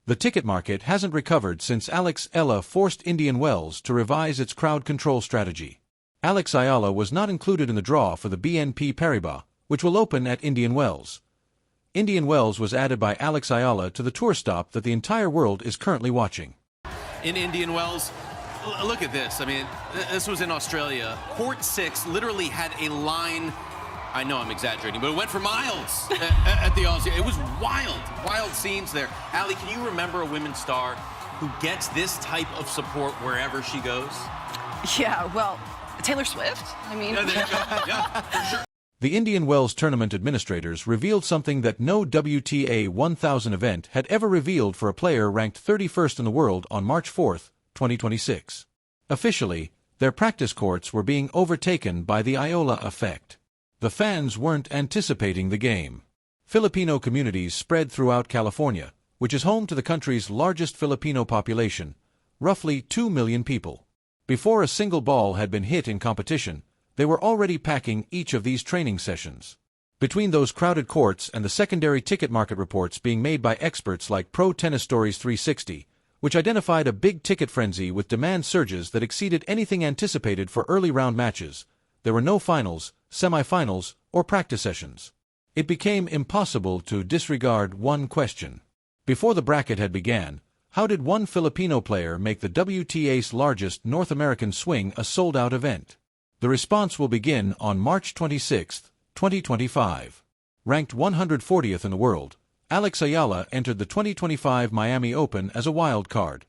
The ticket market hasn't recovered since Alex Eala forced Indian Wells to revise its crowd control strategy. Alex Eala was not included in the draw for the BNP Paribas, which will open at Indian Wells. Indian Wells was added by Alex Eala to the tour stop that the entire world is currently watching. In Indian Wells, look at this. I mean, this was in Australia. Court 6 literally had a line. I know I'm exaggerating, but it went for miles at the Aussie. It was wild scenes there. Allie, can you remember a women's star who gets this type of support wherever she goes? Yeah, well, Taylor Swift. I mean, Yeah, there you go. Yeah, for sure. The Indian Wells tournament administrators revealed something that no WTA 1000 event had ever revealed for a player ranked 31st in the world on March 4, 2026. Officially, their practice courts were being overtaken by the Eala Effect. The fans weren't anticipating the game. Filipino communities spread throughout California, which is home to the country's largest Filipino population, roughly 2 million people. Before a single ball had been hit in competition, they were already packing each of these training sessions. Between those crowded courts and the secondary ticket market reports being made by experts like Pro Tennis Stories 360, which identified a big ticket frenzy with demand surges that exceeded anything anticipated for early round matches, there were no finals, semifinals, or practice sessions. It became impossible to disregard one question. Before the bracket had began, how did one Filipino player make the WTA's largest North American swing a sold-out event? The response will begin on March 26, 2025. Ranked 140th in the world, Alex Eala entered the 2025 Miami Open as a wild card.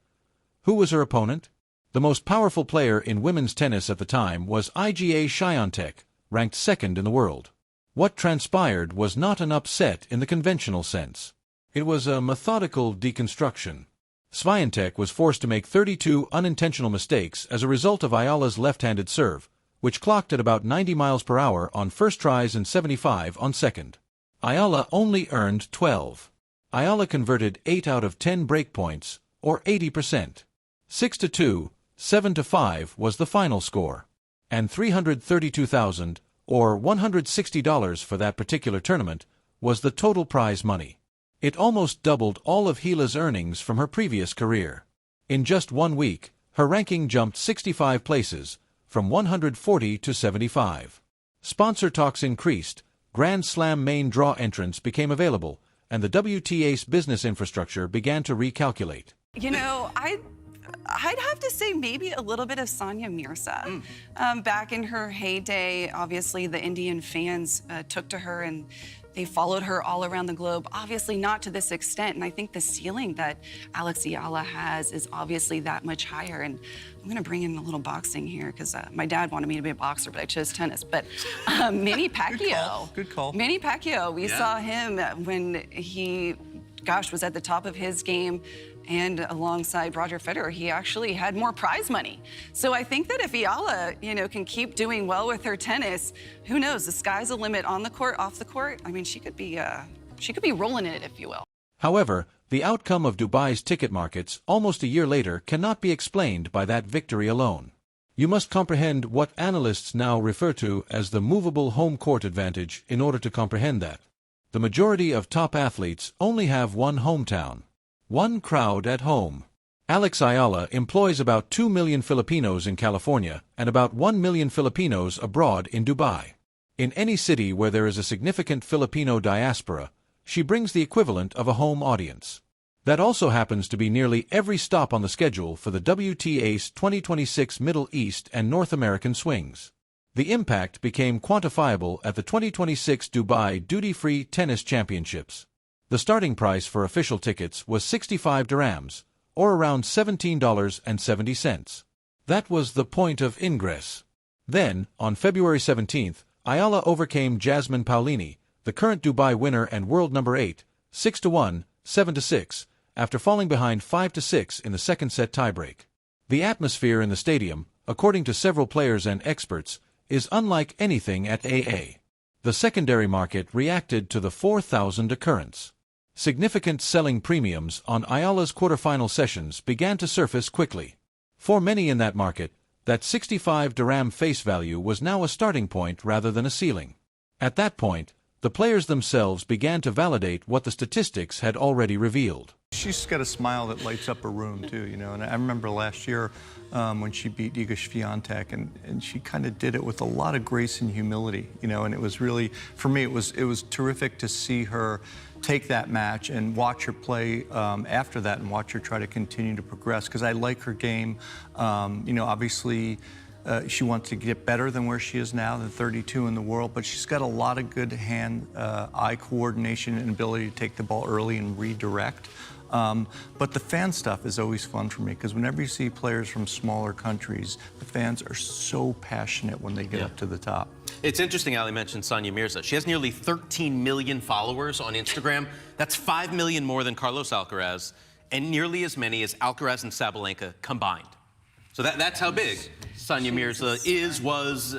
Who was her opponent? The most powerful player in women's tennis at the time was Iga Swiatek, ranked 2nd in the world. What transpired was not an upset in the conventional sense. It was a methodical deconstruction. Swiatek was forced to make 32 unintentional mistakes as a result of Eala's left-handed serve, which clocked at about 90 miles per hour on first tries and 75 on second. Eala only earned 12. Eala converted 8 out of 10 break points, or 80%. 6-2, 7-5 was the final score. And $332,000, or $160 for that particular tournament, was the total prize money. It almost doubled all of Eala's earnings from her previous career. In just 1 week, her ranking jumped 65 places, from 140 to 75. Sponsor talks increased, Grand Slam main draw entrants became available, and the WTA's business infrastructure began to recalculate. you know, I'd have to say maybe a little bit of Sonia Mirza. Back in her heyday, obviously the Indian fans took to her and they followed her all around the globe, obviously not to this extent. And I think the ceiling that Alex Eala has is obviously that much higher. And I'm going to bring in a little boxing here because my dad wanted me to be a boxer, but I chose tennis. But Manny Pacquiao. Good call. Manny Pacquiao, we saw him when he, was at the top of his game. And alongside Roger Federer, he actually had more prize money. So I think that if Eala, can keep doing well with her tennis, who knows? The sky's the limit on the court, off the court. I mean, she could be rolling in it, if you will. However, the outcome of Dubai's ticket markets almost a year later cannot be explained by that victory alone. You must comprehend what analysts now refer to as the movable home court advantage in order to comprehend that. The majority of top athletes only have one hometown. One crowd at home. Alex Eala employs about 2 million Filipinos in California and about 1 million Filipinos abroad in Dubai. In any city where there is a significant Filipino diaspora, she brings the equivalent of a home audience. That also happens to be nearly every stop on the schedule for the WTA's 2026 Middle East and North American swings. The impact became quantifiable at the 2026 Dubai Duty-Free Tennis Championships. The starting price for official tickets was 65 dirhams, or around $17.70. That was the point of ingress. Then, on February 17th, Eala overcame Jasmine Paolini, the current Dubai winner and world number 8, 6-1, 7-6, after falling behind 5-6 in the second set tiebreak. The atmosphere in the stadium, according to several players and experts, is unlike anything at AA. The secondary market reacted to the 4,000 occurrence. Significant selling premiums on Eala's quarterfinal sessions began to surface quickly. For many in that market, that 65 dirham face value was now a starting point rather than a ceiling. At that point, the players themselves began to validate what the statistics had already revealed. She's got a smile that lights up a room too, you know. And I remember last year when she beat Iga Swiatek, and she kind of did it with a lot of grace and humility, you know. And it was really, for me, it was terrific to see her take that match and watch her play after that, and watch her try to continue to progress. Because I like her game, you know. Obviously, she wants to get better than where she is now, the 32 in the world, but she's got a lot of good hand-eye coordination and ability to take the ball early and redirect. But the fan stuff is always fun for me, because whenever you see players from smaller countries, the fans are so passionate when they get up to the top. It's interesting, Ali mentioned Sonia Mirza. She has nearly 13 million followers on Instagram. That's 5 million more than Carlos Alcaraz, and nearly as many as Alcaraz and Sabalenka combined. So that's how big Sonia Mirza is, was,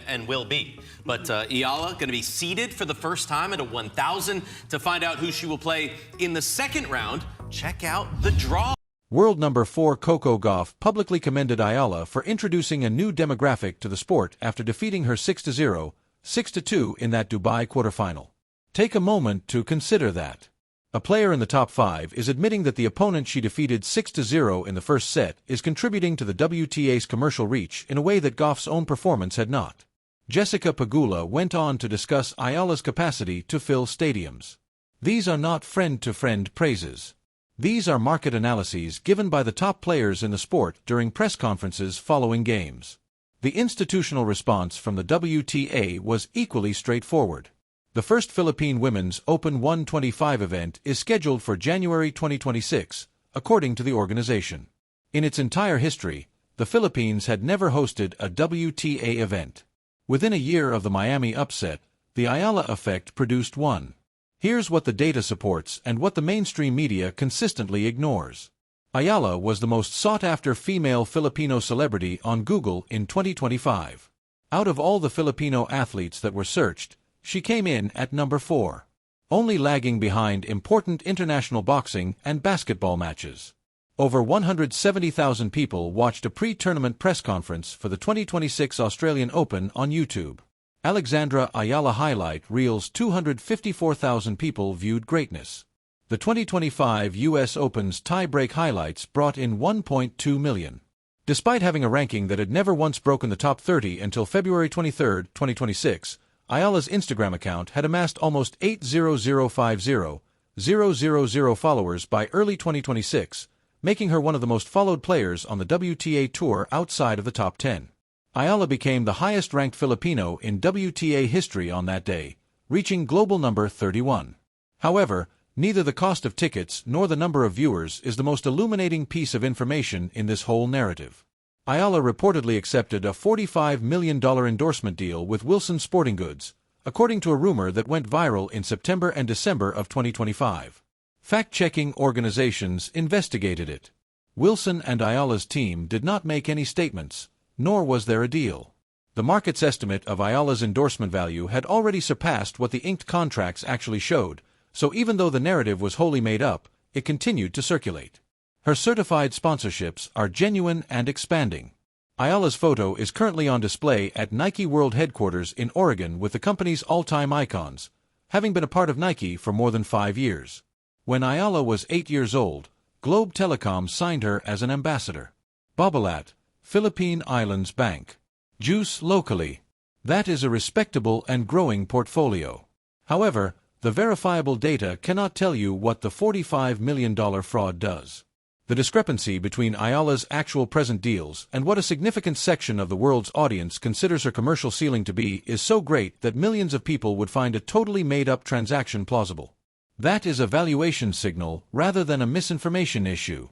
and will be. But Eala going to be seeded for the first time at a 1,000. To find out who she will play in the second round, check out the draw. World number 4 Coco Gauff publicly commended Eala for introducing a new demographic to the sport after defeating her 6-0, 6-2 in that Dubai quarterfinal. Take a moment to consider that. A player in the top 5 is admitting that the opponent she defeated 6-0 in the first set is contributing to the WTA's commercial reach in a way that Gauff's own performance had not. Jessica Pegula went on to discuss Eala's capacity to fill stadiums. These are not friend-to-friend praises. These are market analyses given by the top players in the sport during press conferences following games. The institutional response from the WTA was equally straightforward. The first Philippine Women's Open 125 event is scheduled for January 2026, according to the organization. In its entire history, the Philippines had never hosted a WTA event. Within a year of the Miami upset, the Eala Effect produced one. Here's what the data supports and what the mainstream media consistently ignores. Eala was the most sought-after female Filipino celebrity on Google in 2025. Out of all the Filipino athletes that were searched, she came in at number 4, only lagging behind important international boxing and basketball matches. Over 170,000 people watched a pre-tournament press conference for the 2026 Australian Open on YouTube. Alexandra Eala highlight reels 254,000 people viewed greatness. The 2025 U.S. Open's tie-break highlights brought in 1.2 million. Despite having a ranking that had never once broken the top 30 until February 23, 2026, Eala's Instagram account had amassed almost 800,000 followers by early 2026, making her one of the most followed players on the WTA Tour outside of the top 10. Eala became the highest-ranked Filipino in WTA history on that day, reaching global number 31. However, neither the cost of tickets nor the number of viewers is the most illuminating piece of information in this whole narrative. Eala reportedly accepted a $45 million endorsement deal with Wilson Sporting Goods, according to a rumor that went viral in September and December of 2025. Fact-checking organizations investigated it. Wilson and Eala's team did not make any statements, nor was there a deal. The market's estimate of Eala's endorsement value had already surpassed what the inked contracts actually showed, so even though the narrative was wholly made up, it continued to circulate. Her certified sponsorships are genuine and expanding. Eala's photo is currently on display at Nike World Headquarters in Oregon with the company's all-time icons, having been a part of Nike for more than 5 years. When Eala was 8 years old, Globe Telecom signed her as an ambassador. Babolat, Philippine Islands Bank. Juice locally. That is a respectable and growing portfolio. However, the verifiable data cannot tell you what the $45 million fraud does. The discrepancy between Eala's actual present deals and what a significant section of the world's audience considers her commercial ceiling to be is so great that millions of people would find a totally made-up transaction plausible. That is a valuation signal rather than a misinformation issue.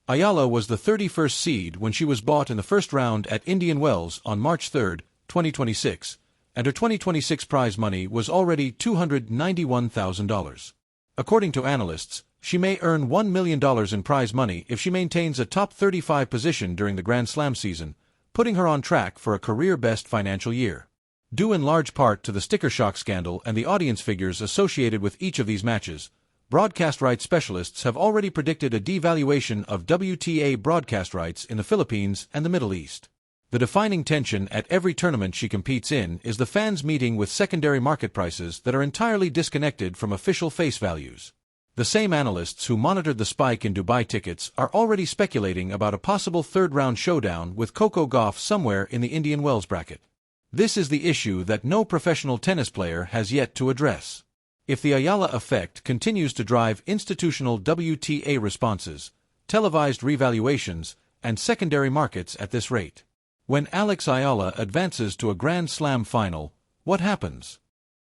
Eala was the 31st seed when she was bought in the first round at Indian Wells on March 3, 2026, and her 2026 prize money was already $291,000. According to analysts, she may earn $1 million in prize money if she maintains a top 35 position during the Grand Slam season, putting her on track for a career-best financial year. Due in large part to the sticker shock scandal and the audience figures associated with each of these matches, broadcast rights specialists have already predicted a devaluation of WTA broadcast rights in the Philippines and the Middle East. The defining tension at every tournament she competes in is the fans meeting with secondary market prices that are entirely disconnected from official face values. The same analysts who monitored the spike in Dubai tickets are already speculating about a possible third-round showdown with Coco Gauff somewhere in the Indian Wells bracket. This is the issue that no professional tennis player has yet to address. If the Eala Effect continues to drive institutional WTA responses, televised revaluations, and secondary markets at this rate, when Alex Eala advances to a Grand Slam final, what happens?